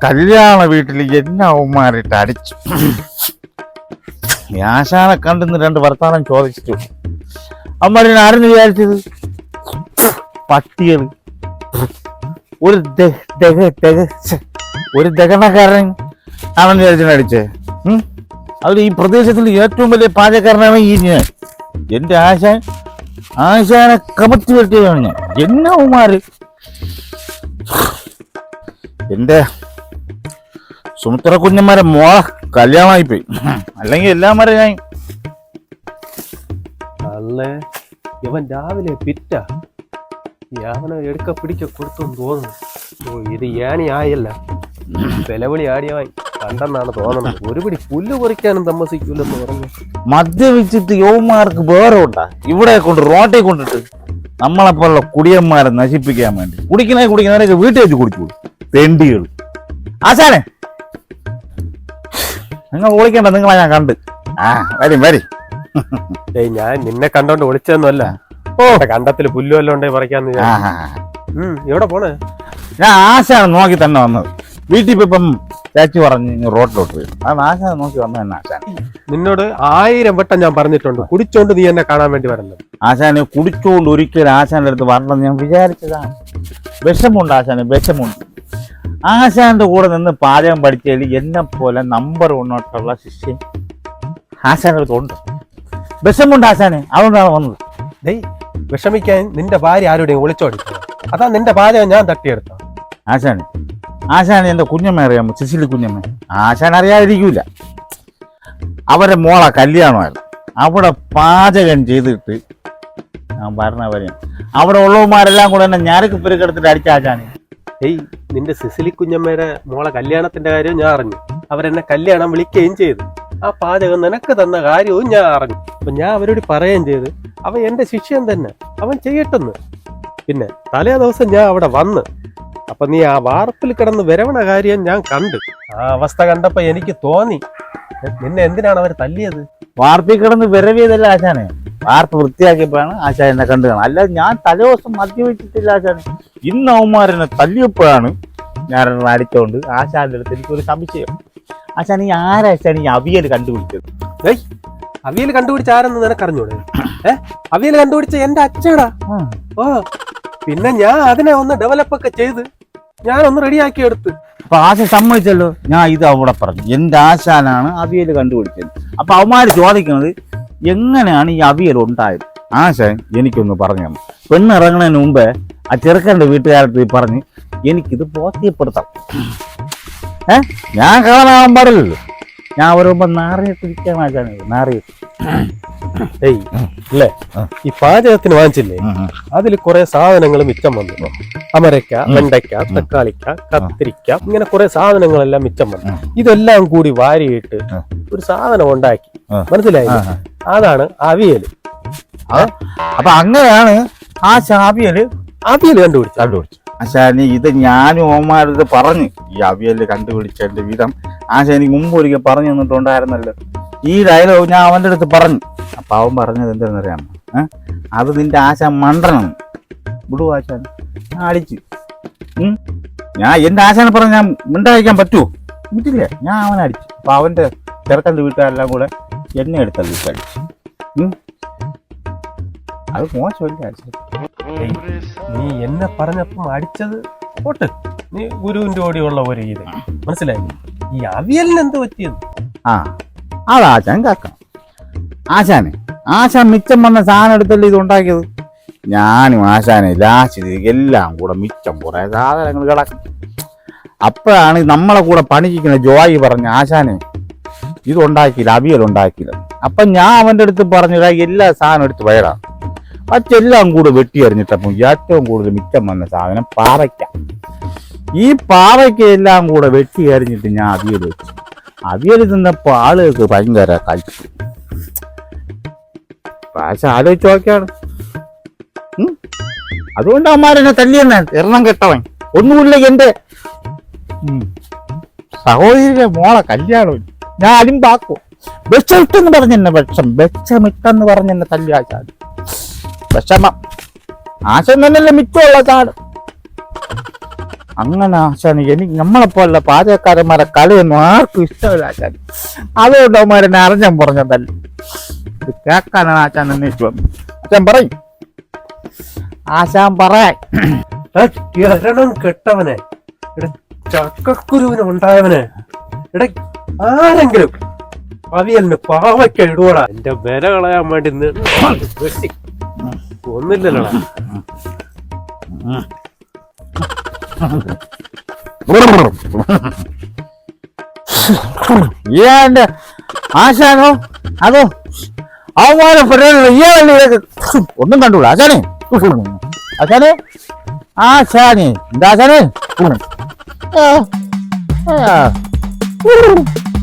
കല്യാണ വീട്ടിൽ എന്നെ അവന്മാരിട്ട് അടിച്ചു. ആശാനെ കണ്ടെന്ന് 2 വർത്താനം ചോദിച്ചിട്ടു. അവന്മാരിനെ ആരെന്ന് വിചാരിച്ചത്? പട്ടികൾ. ഒരു ദഹനക്കാരൻ ആണെന്ന് വിചാരിച്ചാണ് അടിച്ചേ. അതിൽ ഈ പ്രദേശത്തിൽ ഏറ്റവും വലിയ പാചകക്കാരനാണ് ഈ ഞാൻ. എന്റെ ആശാനെ കമത്തി വെട്ടിയതാണ് ഞാൻ. എന്നെ അവന്മാര് എന്റെ സുമിത്ര കുഞ്ഞന്മാരെ മോളെ കല്യാണമായി പോയി. അല്ലെങ്കിൽ എല്ലാമാരെ ഞാൻ അല്ലേ ഇവൻ രാവിലെ പിറ്റ യാവനെ എടുക്ക പിടിക്ക കൊടുത്തെന്ന് തോന്നുന്നു. ഇത് ഏണി ആയല്ല, വിലവിളി ആടിയവൻ കണ്ടെന്നാണ് തോന്നുന്നത്. ഒരുപിടി പുല്ല് പൊറിക്കാനും താമസിക്കൂലെന്ന് പറഞ്ഞു. മദ്യപിച്ചിട്ട് യുവമാർക്ക് വേറെ ഉണ്ടാ ഇവിടെ കൊണ്ട് റോട്ടിൽ കൊണ്ടിട്ട് നമ്മളെപ്പോലുള്ള കുടിയന്മാരെ നശിപ്പിക്കാൻ വേണ്ടി കുടിക്കുന്നവരൊക്കെ വീട്ടിൽ വെച്ച് കുടിച്ചു. തെണ്ടികൾ. ആശാനെ നിങ്ങൾ വിളിക്കണ്ട, നിങ്ങളെ ഞാൻ കണ്ട്. വരി ഞാൻ നിന്നെ കണ്ടോണ്ട് വിളിച്ചതൊന്നുമല്ല. കണ്ടത്തില് പുല്ല് വല്ലതും ഉണ്ടെങ്കിൽ പറിക്കാന്ന്. എവിടെ പോണേ? ഞാൻ ആശാനെ നോക്കി തന്നെ വന്നത്. വീട്ടിൽ ഇപ്പം ചേച്ചി പറഞ്ഞ് റോട്ടിലോട്ട് പോയി. അത് ആശാനെ നോക്കി വന്ന തന്നെ ആശാൻ. നിന്നോട് 1000 വട്ടം ഞാൻ പറഞ്ഞിട്ടുണ്ട്, കുടിച്ചോണ്ട് നീ എന്നെ കാണാൻ വേണ്ടി വരണം. ആശാനെ കുടിച്ചോണ്ട് ഒരിക്കലും ആശാന്റെ അടുത്ത് വരണമെന്ന് ഞാൻ വിചാരിച്ചതാണ്. വിഷമുണ്ട് ആശാന്, വിഷമുണ്ട്. ആശാന്റെ കൂടെ നിന്ന് പാചകം പഠിച്ചാൽ എന്നെ പോലെ നമ്പർ 1 ശിഷ്യ ആശാന്റെ അടുത്തുണ്ട്. വിഷമുണ്ട് ആശാന്, അതുകൊണ്ടാണ് വന്നത്. വിഷമിക്കാൻ നിന്റെ ഭാര്യ ആരുടെയും ഒളിച്ചോടിക്കുക. അതാ നിന്റെ പാചകം ഞാൻ തട്ടിയെടുത്ത. ആശാന് എന്റെ കുഞ്ഞമ്മ അറിയാമോ? സിസിലി കുഞ്ഞമ്മ. ആശാൻ അറിയാതിരിക്കൂല. അവരെ മോളെ കല്യാണമായിരുന്നു. അവിടെ പാചകം ചെയ്തിട്ട് ഞാൻ പറഞ്ഞ അവിടെ ഉള്ളവന്മാരെല്ലാം കൂടെ എന്നെ ഞാനൊക്കെ പെരുക്കെടുത്തിട്ട് അടിച്ച ആശാന്. നിന്റെ സിസിലി കുഞ്ഞമ്മയുടെ മോളെ കല്യാണത്തിന്റെ കാര്യം ഞാൻ അറിഞ്ഞു. അവരെന്നെ കല്യാണം വിളിക്കുകയും ചെയ്തു. ആ പാചകം നിനക്ക് തന്ന കാര്യവും ഞാൻ അറിഞ്ഞു. അപ്പൊ ഞാൻ അവരോട് പറയുകയും ചെയ്ത് അവൻ എന്റെ ശിഷ്യൻ തന്നെ, അവൻ ചെയ്യട്ടെന്ന്. പിന്നെ തലേ ദിവസം ഞാൻ അവിടെ വന്ന് അപ്പൊ നീ ആ വാർപ്പിൽ കിടന്ന് വരവണ കാര്യം ഞാൻ കണ്ടു. ആ അവസ്ഥ കണ്ടപ്പോ എനിക്ക് തോന്നി നിന്നെ എന്തിനാണ് അവർ തല്ലിയത്. വാർപ്പിൽ കിടന്ന് വിരവിയതല്ല ആശാനെ, വാർപ്പ് വൃത്തിയാക്കിയപ്പോഴാണ് ആശാൻ എന്നെ കണ്ടു കാണാം. അല്ല ഞാൻ തലേദിവസം മദ്യപിച്ചിട്ടില്ല ആശാനെ. ഇന്ന് അവന്മാരെന്നെ തല്ലിയപ്പോഴാണ് ഞാൻ അടിച്ചോണ്ട് ആശാന്റെ അടുത്ത് എനിക്കൊരു സംശയം. ആശാൻ ഈ ആരാശാൻ ഈ അവിയൽ കണ്ടുപിടിച്ചത്? അവിയൽ കണ്ടുപിടിച്ച ആരെന്ന് നിനക്കറിഞ്ഞൂടെ? അവിയൽ കണ്ടുപിടിച്ച എന്റെ അച്ഛടാ. പിന്നെ ഞാൻ അതിനെ ഒന്ന് ഡെവലപ്പൊക്കെ ചെയ്ത് ഞാനൊന്ന് റെഡിയാക്കി എടുത്ത്. അപ്പൊ ആശാൻ സമ്മതിച്ചല്ലോ. ഞാൻ ഇത് അവിടെ പറഞ്ഞു, എന്റെ ആശാനാണ് അവിയൽ കണ്ടുപിടിച്ചത്. അപ്പൊ അവന്മാര് ചോദിക്കുന്നത് എങ്ങനെയാണ് ഈ അവിയൽ ഉണ്ടായത്? ആശാൻ എനിക്കൊന്ന് പറഞ്ഞു തന്നു. പെണ്ണിറങ്ങുന്നതിന് മുമ്പേ ആ ചെറുക്കൻ്റെ വീട്ടുകാരത്ത് പറഞ്ഞ് എനിക്കിത് ബോധ്യപ്പെടുത്താം. ഞാൻ കാണാൻ പാടില്ലല്ലോ. ഞാൻ വരുമ്പോ നാറിയിട്ടിരിക്കാൻ ആശാൻ. നാറിയിട്ട് അല്ലേ ഈ പാചകത്തിന് വാങ്ങിച്ചില്ലേ, അതിൽ കുറെ സാധനങ്ങൾ മിച്ചം വന്നു. അമരക്ക, വെണ്ടയ്ക്ക, തക്കാളിക്ക, കത്തിരിക്ക, ഇങ്ങനെ കുറെ സാധനങ്ങളെല്ലാം മിച്ചം വന്നു. ഇതെല്ലാം കൂടി വാരിയിട്ട് ഒരു സാധനം ഉണ്ടാക്കി. മനസ്സിലായില്ലേ? അതാണ് അവിയല്. അപ്പൊ അങ്ങനെയാണ് ആ അവിയല് കണ്ടുപിടിച്ചു. ആശാനി ഇത് ഞാനും ഓമാരത് പറഞ്ഞു. ഈ അവിയല് കണ്ടുപിടിച്ചതിന്റെ വിധം ആശാനി മുമ്പ് ഒരിക്കൽ പറഞ്ഞു തന്നിട്ടുണ്ടായിരുന്നല്ലോ. ഈ ഡയലോഗ് ഞാൻ അവന്റെ അടുത്ത് പറഞ്ഞു. അപ്പൊ അവൻ പറഞ്ഞത് എന്താണെന്നറിയാമോ? അത് നിന്റെ ആശാൻ മണ്ടനാണ്. വിടു ആശാൻ. ഞാൻ അടിച്ചു. ഞാൻ എന്റെ ആശാനെ പറഞ്ഞ ഞാൻ മിണ്ടായിരിക്കാൻ പറ്റുമോ? വിട്ടില്ലേ? ഞാൻ അവനെ അടിച്ചു. അപ്പൊ അവന്റെ ചെറുക്കൻ്റെ വീട്ടുകാരെല്ലാം കൂടെ എന്നെ എടുത്തല്ലോ അടിച്ചു. അത് മോശമല്ലേ ആശാൻ? നീ എന്നെ പറഞ്ഞപ്പം അടിച്ചത് പോട്ട്, നീ ഗുരുവിന്റെ ഓടിയുള്ള ഒരു ഇത് മനസ്സിലായി. ഈ അവിയലിന് എന്ത് പറ്റിയത്? അത് ആശാൻ കേൾക്കണം. ആശാൻ മിച്ചം വന്ന സാധനം എടുത്തല്ലേ ഇത് ഉണ്ടാക്കിയത്. ഞാനും ആശാനെ ലാസ്റ്റ് എല്ലാം കൂടെ മിച്ചം കുറെ സാധനങ്ങൾ കിടക്കും. അപ്പോഴാണ് നമ്മളെ കൂടെ പണിക്കുന്ന ജോയി പറഞ്ഞ ആശാനെ ഇത് ഉണ്ടാക്കിയില്ല, അവിയൽ ഉണ്ടാക്കിയില്ല. അപ്പൊ ഞാൻ അവന്റെ അടുത്ത് പറഞ്ഞിടാ എല്ലാ സാധനം എടുത്ത് വയറാ. മറ്റെല്ലാം കൂടെ വെട്ടി എറിഞ്ഞിട്ടപ്പോൾ ഏറ്റവും കൂടുതൽ മിച്ചം വന്ന സാധനം പാവയ്ക്ക. ഈ പാവയ്ക്ക എല്ലാം കൂടെ വെട്ടി എറിഞ്ഞിട്ട് ഞാൻ അവിയൽ വെച്ചു. അവിയൽ തിന്നപ്പോ ആളുകൾക്ക് ഭയങ്കര കഴിച്ചു. പക്ഷെ ആലോചിച്ച് നോക്കിയാണ്. അതുകൊണ്ട് അമ്മാരെന്നെ തല്ലിയെന്നെ എണ്ണം കെട്ടവൻ. ഒന്നുമില്ല എന്റെ സഹോദരിയുടെ മോളെ കല്യാണം ഞാൻ അലിമ്പാക്കോ. വിഷമിട്ടെന്ന് പറഞ്ഞെന്നെ വിഷമിട്ടെന്ന് പറഞ്ഞെന്നെ തല്ലി ആശാൻ. വിഷമം ആശം തന്നെയല്ലേ മിച്ചമുള്ള ചാട്. അങ്ങനെ ആശാന് എനിക്ക് നമ്മളെപ്പോലുള്ള പാചകക്കാരന്മാരെ കളിയൊന്നും ആർക്കും ഇഷ്ടമില്ല ആശാൻ. അതുകൊണ്ട് അവന്മാരെന്നെ അറിഞ്ഞാൻ പറഞ്ഞതല്ല. ഇത് കേൾക്കാനാണ് ആശാൻ അന്വേഷിച്ചു വന്നു. ആശാൻ പറയും, ആശാൻ പറയാൻ. എരണം കെട്ടവനെ, ഇവിടെ ചക്കക്കുരുവിന് ഉണ്ടായവനെ, ഇവിടെ ആരെങ്കിലും അവിയലിന് പാവയ്ക്ക ഇടുവടാ. എന്റെ വില കളയാൻ വേണ്ടി വെട്ടി ഒന്നില്ലല്ലോടാ. ഇയാളുടെ ആശാനോ അതോ അവന്മാരെ ഇയാളെ ഒന്നും കണ്ടുകൂടാ ആശാനെ. ആശാനെ ആശാനെ എന്താ ആശാനെ?